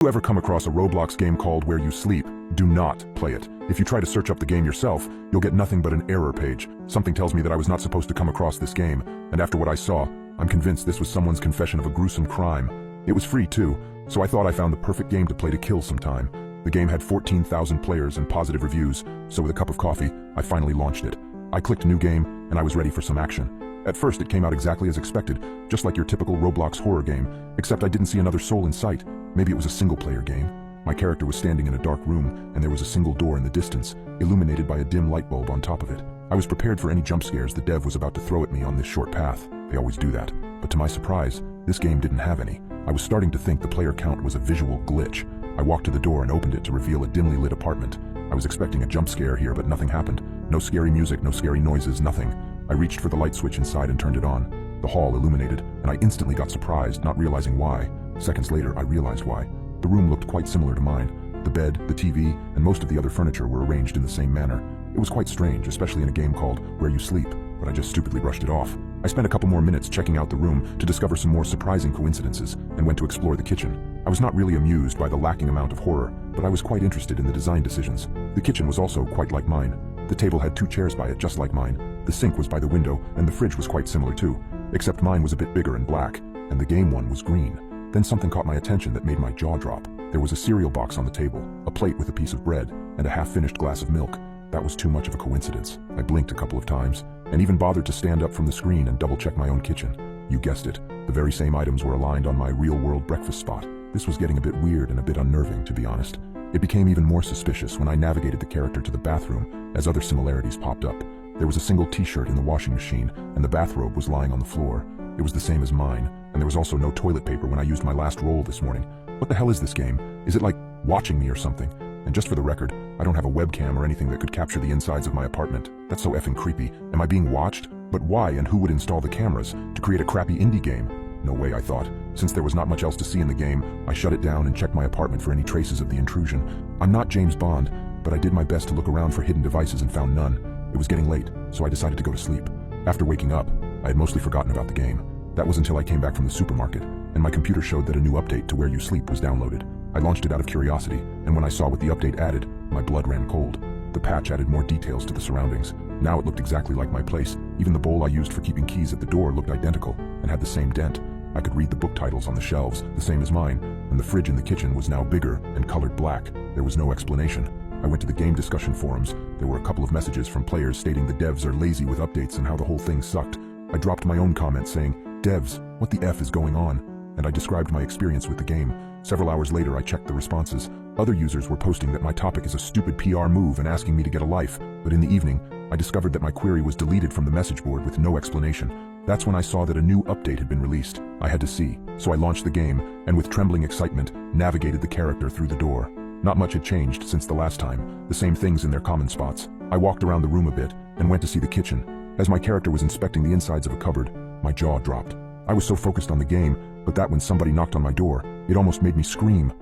you ever come across a Roblox game called Where You Sleep, do not play it. If you try to search up the game yourself, you'll get nothing but an error page. Something tells me that I was not supposed to come across this game, and after what I saw, I'm convinced this was someone's confession of a gruesome crime. It was free too, so I thought I found the perfect game to play to kill some time. The game had 14,000 players and positive reviews, so with a cup of coffee, I finally launched it. I clicked New Game, and I was ready for some action. At first, it came out exactly as expected, just like your typical Roblox horror game, except I didn't see another soul in sight. Maybe it was a single-player game. My character was standing in a dark room, and there was a single door in the distance, illuminated by a dim light bulb on top of it. I was prepared for any jump scares the dev was about to throw at me on this short path. They always do that. But to my surprise, this game didn't have any. I was starting to think the player count was a visual glitch. I walked to the door and opened it to reveal a dimly lit apartment. I was expecting a jump scare here, but nothing happened. No scary music, no scary noises, nothing. I reached for the light switch inside and turned it on. The hall illuminated, and I instantly got surprised, not realizing why. Seconds later, I realized why. The room looked quite similar to mine. The bed, the TV, and most of the other furniture were arranged in the same manner. It was quite strange, especially in a game called Where You Sleep, but I just stupidly brushed it off. I spent a couple more minutes checking out the room to discover some more surprising coincidences, and went to explore the kitchen. I was not really amused by the lacking amount of horror, but I was quite interested in the design decisions. The kitchen was also quite like mine. The table had 2 chairs by it, just like mine. The sink was by the window, and the fridge was quite similar too, except mine was a bit bigger and black, and the game one was green. Then something caught my attention that made my jaw drop. There was a cereal box on the table, a plate with a piece of bread, and a half-finished glass of milk. That was too much of a coincidence. I blinked a couple of times, and even bothered to stand up from the screen and double-check my own kitchen. You guessed it, the very same items were aligned on my real-world breakfast spot. This was getting a bit weird and a bit unnerving, to be honest. It became even more suspicious when I navigated the character to the bathroom, as other similarities popped up. There was a single t-shirt in the washing machine, and the bathrobe was lying on the floor. It was the same as mine, and there was also no toilet paper when I used my last roll this morning. What the hell is this game? Is it like watching me or something? And just for the record, I don't have a webcam or anything that could capture the insides of my apartment. That's so effing creepy. Am I being watched? But why and who would install the cameras? To create a crappy indie game? No way, I thought. Since there was not much else to see in the game, I shut it down and checked my apartment for any traces of the intrusion. I'm not James Bond, but I did my best to look around for hidden devices and found none. It was getting late, so I decided to go to sleep. After waking up, I had mostly forgotten about the game. That was until I came back from the supermarket, and my computer showed that a new update to Where You Sleep was downloaded. I launched it out of curiosity, and when I saw what the update added, my blood ran cold. The patch added more details to the surroundings. Now it looked exactly like my place. Even the bowl I used for keeping keys at the door looked identical, and had the same dent. I could read the book titles on the shelves, the same as mine, and the fridge in the kitchen was now bigger and colored black. There was no explanation. I went to the game discussion forums. There were a couple of messages from players stating the devs are lazy with updates and how the whole thing sucked. I dropped my own comment saying, "Devs, what the F is going on?" And I described my experience with the game. Several hours later, I checked the responses. Other users were posting that my topic is a stupid PR move and asking me to get a life, but in the evening, I discovered that my query was deleted from the message board with no explanation. That's when I saw that a new update had been released. I had to see, so I launched the game, and with trembling excitement, navigated the character through the door. Not much had changed since the last time, the same things in their common spots. I walked around the room a bit, and went to see the kitchen. As my character was inspecting the insides of a cupboard, my jaw dropped. I was so focused on the game, but that when somebody knocked on my door, it almost made me scream.